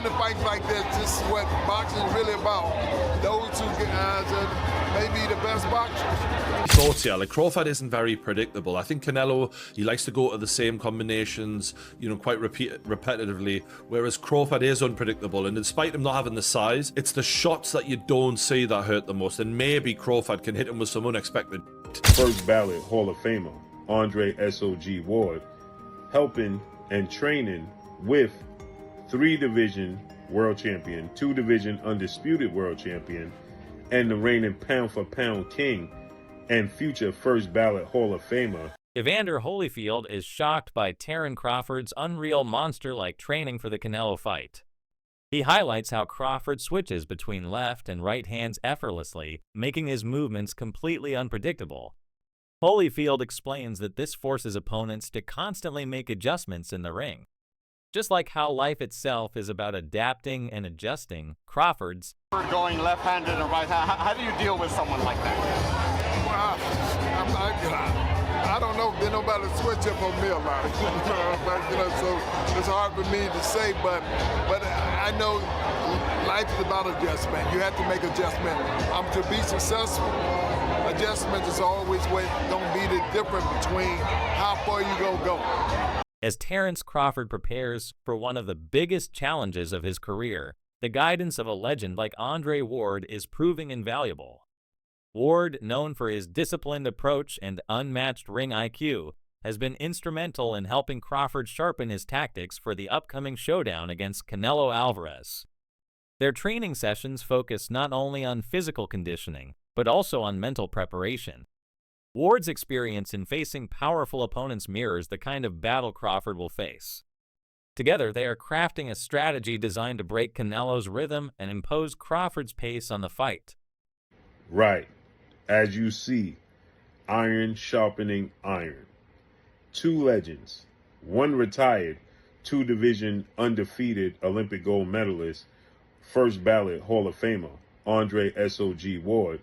winning fights like this. This is what boxing is really about. Those two guys are maybe the best boxers. Thoughts here, like Crawford isn't very predictable. I think Canelo, he likes to go to the same combinations, quite repetitively, whereas Crawford is unpredictable, and despite him not having the size, it's the shots that you don't see that hurt the most, and maybe Crawford can hit him with some unexpected. First ballot Hall of Famer, Andre S.O.G. Ward, helping and training with 3-division world champion, 2-division undisputed world champion, and the reigning pound-for-pound king and future first ballot Hall of Famer. Evander Holyfield is shocked by Terence Crawford's unreal monster-like training for the Canelo fight. He highlights how Crawford switches between left and right hands effortlessly, making his movements completely unpredictable. Holyfield explains that this forces opponents to constantly make adjustments in the ring. Just like how life itself is about adapting and adjusting, Crawford's going left-handed and right-handed. How do you deal with someone like that? Wow, I don't know. There's nobody to switch up on me a lot. So it's hard for me to say, but I know life is about adjustment. You have to make adjustment. To be successful, adjustment is always going to be the difference between how far you going to go. As Terence Crawford prepares for one of the biggest challenges of his career, the guidance of a legend like Andre Ward is proving invaluable. Ward, known for his disciplined approach and unmatched ring IQ, has been instrumental in helping Crawford sharpen his tactics for the upcoming showdown against Canelo Alvarez. Their training sessions focus not only on physical conditioning, but also on mental preparation. Ward's experience in facing powerful opponents mirrors the kind of battle Crawford will face. Together, they are crafting a strategy designed to break Canelo's rhythm and impose Crawford's pace on the fight. Right. As you see, iron sharpening iron. 2 legends, 1 retired, 2-division undefeated Olympic gold medalist, first ballot Hall of Famer, Andre S.O.G. Ward,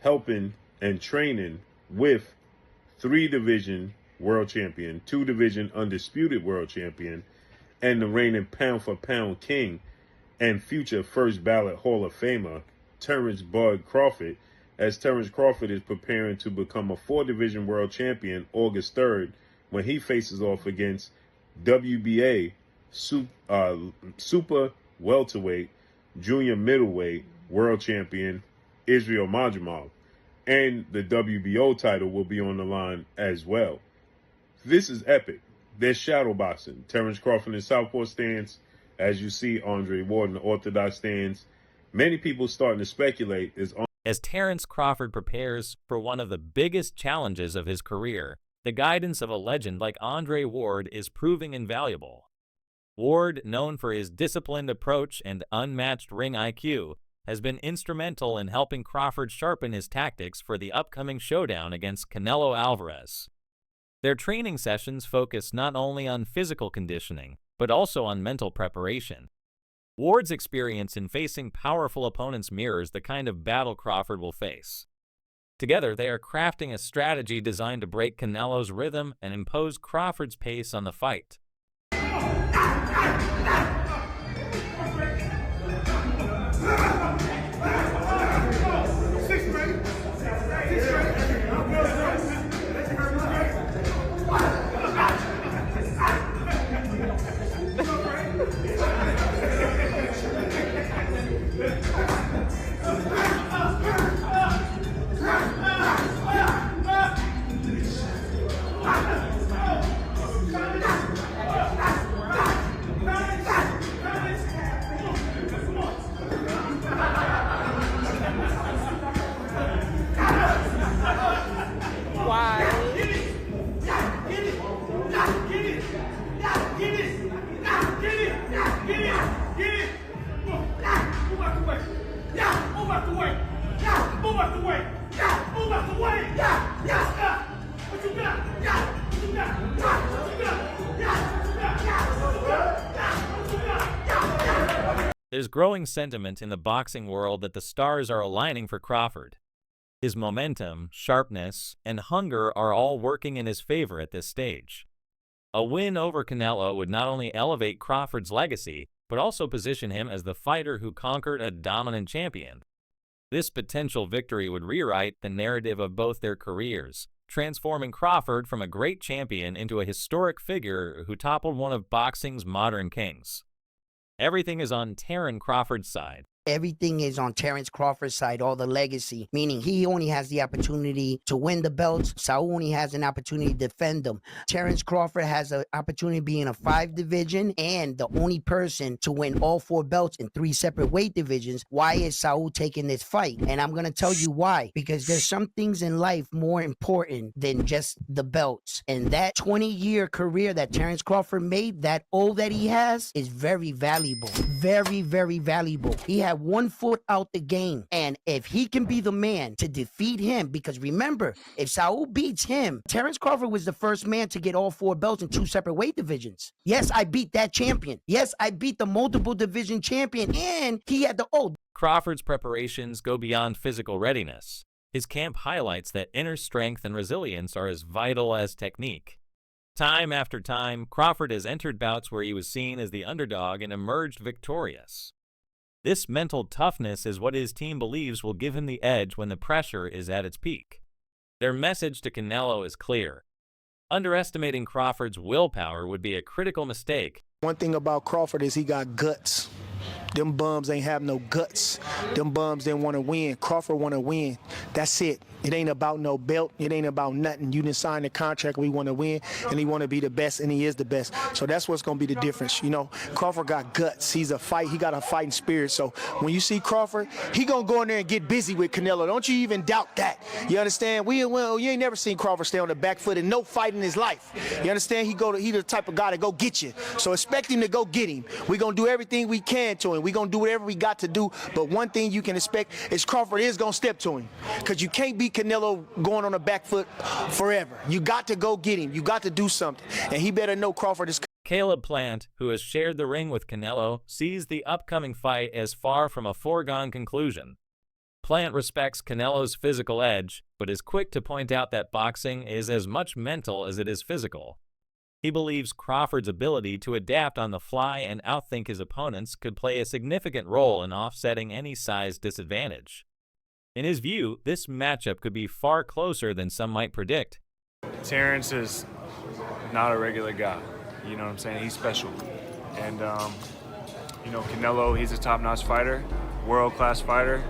helping and training with 3-division world champion, 2-division undisputed world champion, and the reigning pound-for-pound king and future first ballot Hall of Famer, Terence Bud Crawford, as Terence Crawford is preparing to become a 4-division world champion August 3rd when he faces off against WBA super welterweight, junior middleweight world champion Israel Madrimov. And the WBO title will be on the line as well. This is epic. There's shadow boxing. Terence Crawford in southpaw stance. As you see, Andre Ward in the orthodox stance. Many people starting to speculate As Terence Crawford prepares for one of the biggest challenges of his career, the guidance of a legend like Andre Ward is proving invaluable. Ward, known for his disciplined approach and unmatched ring IQ, has been instrumental in helping Crawford sharpen his tactics for the upcoming showdown against Canelo Alvarez. Their training sessions focus not only on physical conditioning, but also on mental preparation. Ward's experience in facing powerful opponents mirrors the kind of battle Crawford will face. Together, they are crafting a strategy designed to break Canelo's rhythm and impose Crawford's pace on the fight. There's growing sentiment in the boxing world that the stars are aligning for Crawford. His momentum, sharpness, and hunger are all working in his favor at this stage. A win over Canelo would not only elevate Crawford's legacy, but also position him as the fighter who conquered a dominant champion. This potential victory would rewrite the narrative of both their careers, transforming Crawford from a great champion into a historic figure who toppled one of boxing's modern kings. Everything is on Terence Crawford's side. Everything is on Terence Crawford's side, all the legacy, meaning he only has the opportunity to win the belts. Saul only has an opportunity to defend them. Terence Crawford has an opportunity to be in a 5 division and the only person to win all 4 belts in 3 separate weight divisions. Why is Saul taking this fight? And I'm going to tell you why. Because there's some things in life more important than just the belts. And that 20-year career that Terence Crawford made, that all that he has, is very valuable. Very, very valuable. He had 1 foot out the game. And if he can be the man to defeat him, because remember, if Saul beats him, Terence Crawford was the first man to get all 4 belts in 2 separate weight divisions. Yes, I beat that champion. Yes, I beat the multiple division champion, and he had the Crawford's preparations go beyond physical readiness. His camp highlights that inner strength and resilience are as vital as technique. Time after time, Crawford has entered bouts where he was seen as the underdog and emerged victorious. This mental toughness is what his team believes will give him the edge when the pressure is at its peak. Their message to Canelo is clear. Underestimating Crawford's willpower would be a critical mistake. One thing about Crawford is he got guts. Them bums ain't have no guts. Them bums didn't want to win. Crawford want to win. That's it. It ain't about no belt. It ain't about nothing. You didn't sign the contract. We want to win, and he want to be the best, and he is the best. So that's what's going to be the difference. You know, Crawford got guts. He got a fighting spirit. So when you see Crawford, he going to go in there and get busy with Canelo. Don't you even doubt that. You understand? You ain't never seen Crawford stay on the back foot in no fight in his life. You understand? He the type of guy to go get you. So expect him to go get him. We're going to do everything we can to him. We're going to do whatever we got to do. But one thing you can expect is Crawford is going to step to him, because you can't beat Canelo going on the back foot forever. You got to go get him. You got to do something. And he better know Crawford is. Caleb Plant, who has shared the ring with Canelo, sees the upcoming fight as far from a foregone conclusion. Plant respects Canelo's physical edge, but is quick to point out that boxing is as much mental as it is physical. He believes Crawford's ability to adapt on the fly and outthink his opponents could play a significant role in offsetting any size disadvantage. In his view, this matchup could be far closer than some might predict. Terence is not a regular guy. You know what I'm saying? He's special. And, Canelo, he's a top-notch fighter, world-class fighter.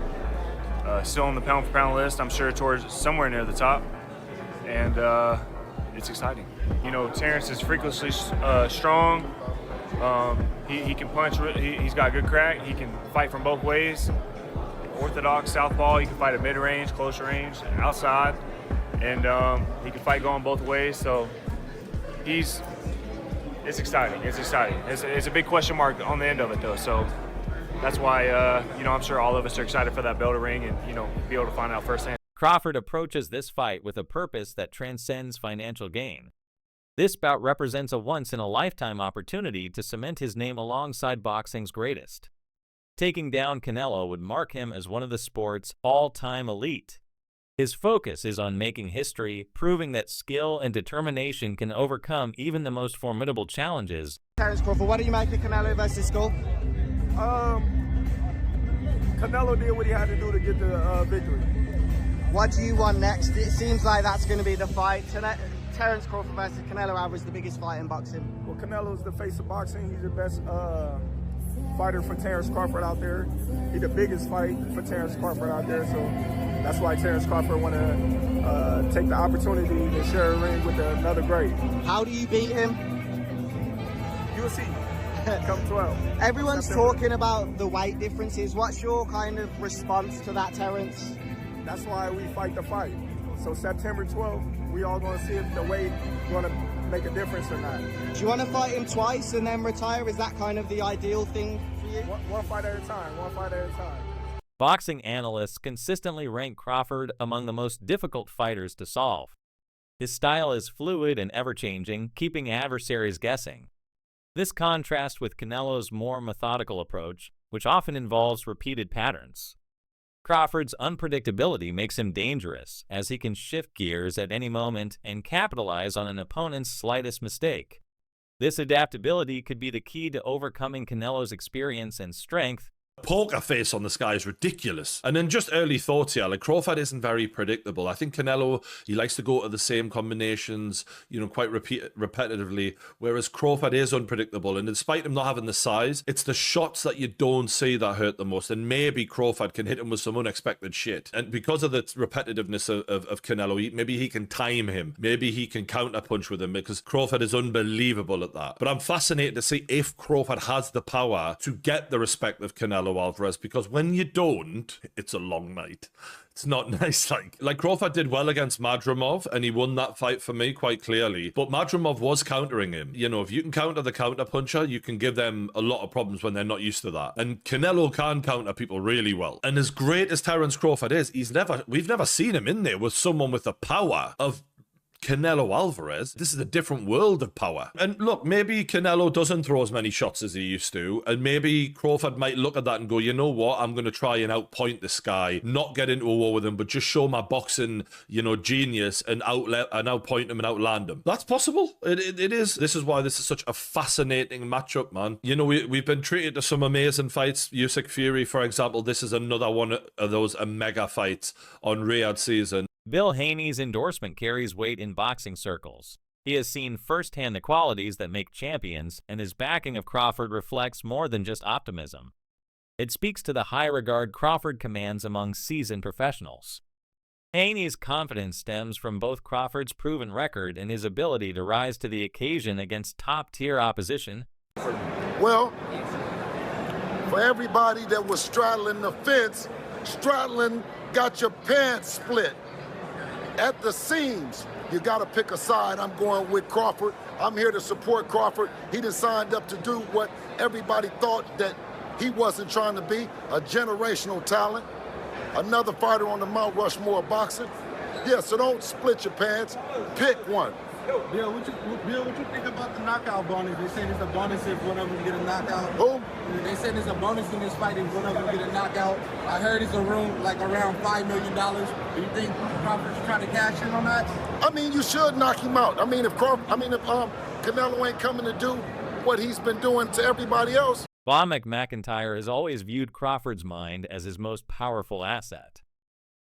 Still on the pound-for-pound list, I'm sure towards somewhere near the top. And it's exciting. Terence is freakishly strong. He can punch. He's got good crack. He can fight from both ways. Orthodox southpaw. He can fight at mid-range, closer range, outside, and he can fight going both ways. So it's exciting. It's exciting. It's a big question mark on the end of it, though. So that's why I'm sure all of us are excited for that bell to ring and be able to find out firsthand. Crawford approaches this fight with a purpose that transcends financial gain. This bout represents a once-in-a-lifetime opportunity to cement his name alongside boxing's greatest. Taking down Canelo would mark him as one of the sport's all-time elite. His focus is on making history, proving that skill and determination can overcome even the most formidable challenges. Terence Crawford, what do you make of Canelo versus Skull? Canelo did what he had to do to get the victory. What do you want next? It seems like that's going to be the fight. Terence Crawford versus Canelo Alvarez, the biggest fight in boxing. Well, Canelo's the face of boxing. He's the best fighter for Terence Crawford out there. He's the biggest fight for Terence Crawford out there. So that's why Terence Crawford want to take the opportunity to share a ring with another great. How do you beat him? You'll see. Come 12. Everyone's talking about the weight differences. What's your kind of response to that, Terence? That's why we fight the fight. So September 12th, we all going to see if the weight going to make a difference or not. Do you want to fight him twice and then retire? Is that kind of the ideal thing for you? One fight at a time. One fight at a time. Boxing analysts consistently rank Crawford among the most difficult fighters to solve. His style is fluid and ever-changing, keeping adversaries guessing. This contrasts with Canelo's more methodical approach, which often involves repeated patterns. Crawford's unpredictability makes him dangerous, as he can shift gears at any moment and capitalize on an opponent's slightest mistake. This adaptability could be the key to overcoming Canelo's experience and strength. Poker face on this guy is ridiculous. And then just early thoughts here, like Crawford isn't very predictable. I think Canelo, he likes to go to the same combinations, quite repetitively, whereas Crawford is unpredictable. And despite him not having the size, it's the shots that you don't see that hurt the most. And maybe Crawford can hit him with some unexpected shit. And because of the repetitiveness of Canelo, maybe he can time him. Maybe he can counterpunch with him, because Crawford is unbelievable at that. But I'm fascinated to see if Crawford has the power to get the respect of Canelo Alvarez, because when you don't, it's a long night. It's not nice. Like Crawford did well against Madrimov, and he won that fight for me quite clearly. But Madrimov was countering him. If you can counter the counter puncher, you can give them a lot of problems when they're not used to that. And Canelo can counter people really well. And as great as Terence Crawford is, we've never seen him in there with someone with the power of Canelo Alvarez. This is a different world of power. And look, maybe Canelo doesn't throw as many shots as he used to, and maybe Crawford might look at that and go, you know what, I'm going to try and outpoint this guy, not get into a war with him, but just show my boxing, genius, and outpoint him and outland him. That's possible. It is. This is why this is such a fascinating matchup, man. We've been treated to some amazing fights. Usyk Fury, for example, this is another one of those mega fights on Riyadh season. Bill Haney's endorsement carries weight in boxing circles. He has seen firsthand the qualities that make champions, and his backing of Crawford reflects more than just optimism. It speaks to the high regard Crawford commands among seasoned professionals. Haney's confidence stems from both Crawford's proven record and his ability to rise to the occasion against top-tier opposition. Well, for everybody that was straddling the fence, straddling got your pants split at the seams. You got to pick a side. I'm going with Crawford. I'm here to support Crawford. He just signed up to do what everybody thought that he wasn't trying to be, a generational talent, another fighter on the Mount Rushmore of boxing. Yeah, so don't split your pants. Pick one. Bill, what you think about the knockout bonus? They say there's a bonus if one of them get a knockout. Who? They say there's a bonus in this fight if one of them get a knockout. I heard it's around $5 million. Do you think Crawford's trying to cash in on that? I mean, you should knock him out. I mean, if Canelo ain't coming to do what he's been doing to everybody else. Bob McIntyre has always viewed Crawford's mind as his most powerful asset.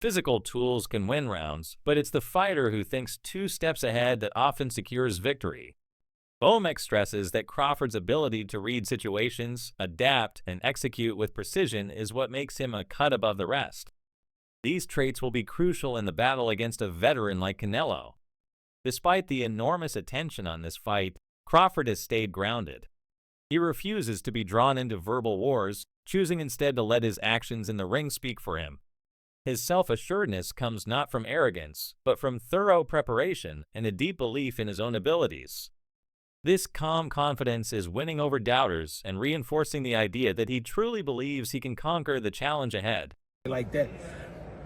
Physical tools can win rounds, but it's the fighter who thinks 2 steps ahead that often secures victory. Bomek stresses that Crawford's ability to read situations, adapt, and execute with precision is what makes him a cut above the rest. These traits will be crucial in the battle against a veteran like Canelo. Despite the enormous attention on this fight, Crawford has stayed grounded. He refuses to be drawn into verbal wars, choosing instead to let his actions in the ring speak for him. His self-assuredness comes not from arrogance, but from thorough preparation and a deep belief in his own abilities. This calm confidence is winning over doubters and reinforcing the idea that he truly believes he can conquer the challenge ahead. Like that,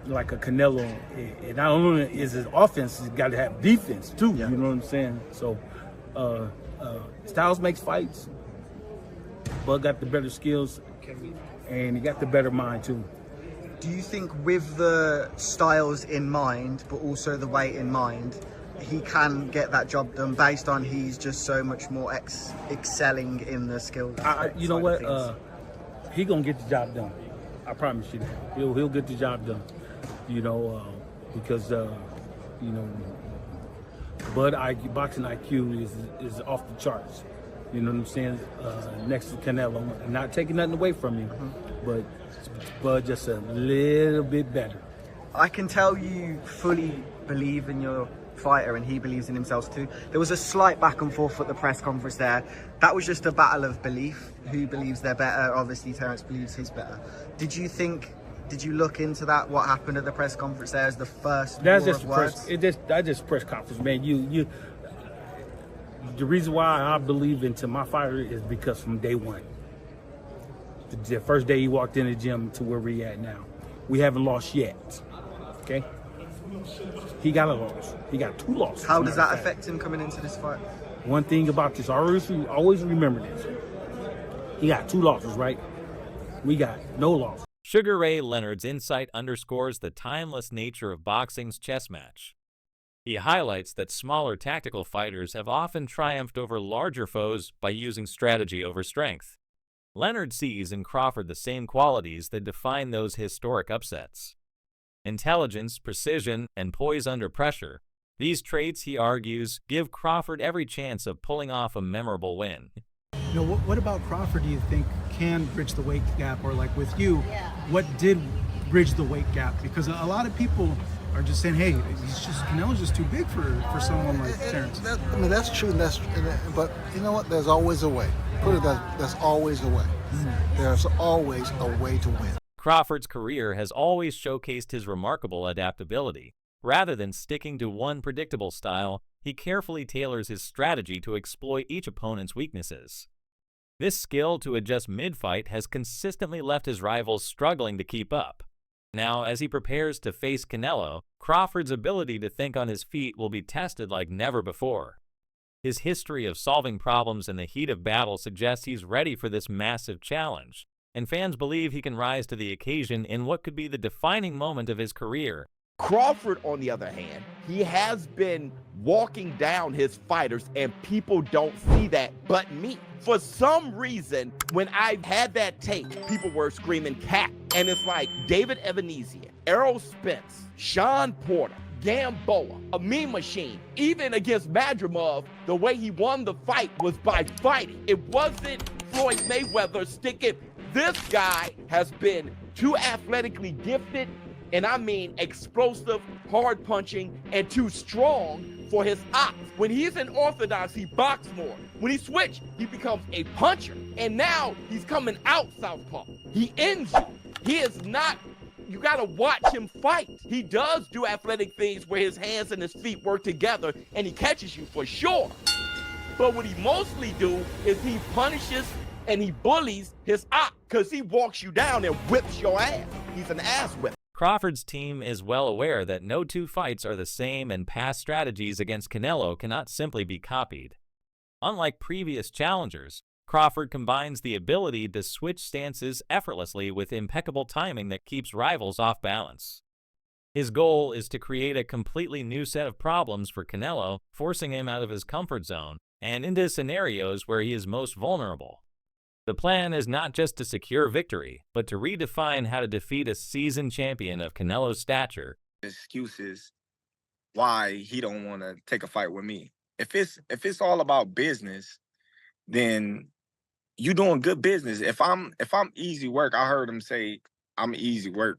like a Canelo, and not only is his offense, he's got to have defense too, you know what I'm saying? So, Styles makes fights. Bud got the better skills, and he got the better mind too. Do you think with the styles in mind, but also the weight in mind, he can get that job done based on he's just so much more excelling in the skills? You know what? He gonna get the job done. I promise you that. He'll get the job done. Because Bud boxing IQ is off the charts. You know what I'm saying? Next to Canelo, I'm not taking nothing away from him, but Bud just a little bit better. I can tell you fully believe in your fighter and he believes in himself too. There was a slight back and forth at the press conference there. That was just a battle of belief. Who believes they're better? Obviously Terence believes he's better. Did you look into that, what happened at the press conference there as the first That's war just of words? That's just press conference, man. The reason why I believe into my fighter is because from day one, the first day he walked in the gym to where we at now, we haven't lost yet. Okay, he got a loss. He got 2 losses. How does that affect him coming into this fight? One thing about this, I always remember this. He got 2 losses, right? We got no loss. Sugar Ray Leonard's insight underscores the timeless nature of boxing's chess match. He highlights that smaller tactical fighters have often triumphed over larger foes by using strategy over strength. Leonard sees in Crawford the same qualities that define those historic upsets. Intelligence, precision, and poise under pressure. These traits, he argues, give Crawford every chance of pulling off a memorable win. You know, what about Crawford do you think can bridge the weight gap? Or like with you, what did bridge the weight gap? Because a lot of people are just saying, hey, Canelo's just too big for someone like Terence. I mean, that's true, but you know what? There's always a way. Put it that there's always a way. There's always a way to win. Crawford's career has always showcased his remarkable adaptability. Rather than sticking to one predictable style, he carefully tailors his strategy to exploit each opponent's weaknesses. This skill to adjust mid-fight has consistently left his rivals struggling to keep up. Now, as he prepares to face Canelo, Crawford's ability to think on his feet will be tested like never before. His history of solving problems in the heat of battle suggests he's ready for this massive challenge, and fans believe he can rise to the occasion in what could be the defining moment of his career. Crawford, on the other hand, he has been walking down his fighters, and people don't see that but me. For some reason, when I had that tape, people were screaming cat. And it's like David Evander, Errol Spence, Sean Porter, Gamboa, a Mean Machine. Even against Madrimov, the way he won the fight was by fighting. It wasn't Floyd Mayweather sticking. This guy has been too athletically gifted, and I mean explosive, hard punching, and too strong for his ops. When he's in orthodox, he boxes more. When he switched, he becomes a puncher. And now he's coming out southpaw. He ends you. He is not, you gotta watch him fight. He does do athletic things where his hands and his feet work together and he catches you for sure. But what he mostly do is he punishes and he bullies his op because he walks you down and whips your ass. He's an ass whip. Crawford's team is well aware that no two fights are the same, and past strategies against Canelo cannot simply be copied. Unlike previous challengers, Crawford combines the ability to switch stances effortlessly with impeccable timing that keeps rivals off balance. His goal is to create a completely new set of problems for Canelo, forcing him out of his comfort zone and into scenarios where he is most vulnerable. The plan is not just to secure victory, but to redefine how to defeat a seasoned champion of Canelo's stature. Excuses why he don't want to take a fight with me. If it's all about business, then you doing good business. If I'm easy work, I heard him say I'm easy work.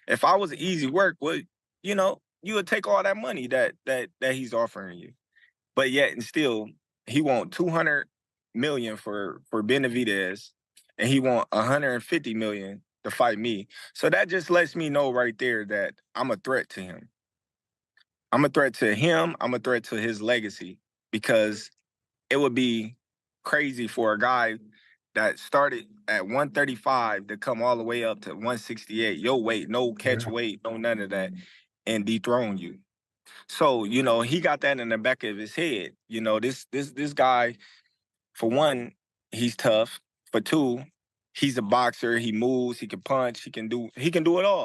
If I was easy work, well, you would take all that money that he's offering you. But yet and still, he want 200 million for Benavidez, and he want 150 million to fight me. So that just lets me know right there that I'm a threat to him. I'm a threat to him. I'm a threat to his legacy, because it would be crazy for a guy that started at 135 to come all the way up to 168, your weight, no catch weight, no none of that, and dethrone you. So, he got that in the back of his head. This guy, for one, he's tough. For two, he's a boxer. He moves. He can punch. He can do it all.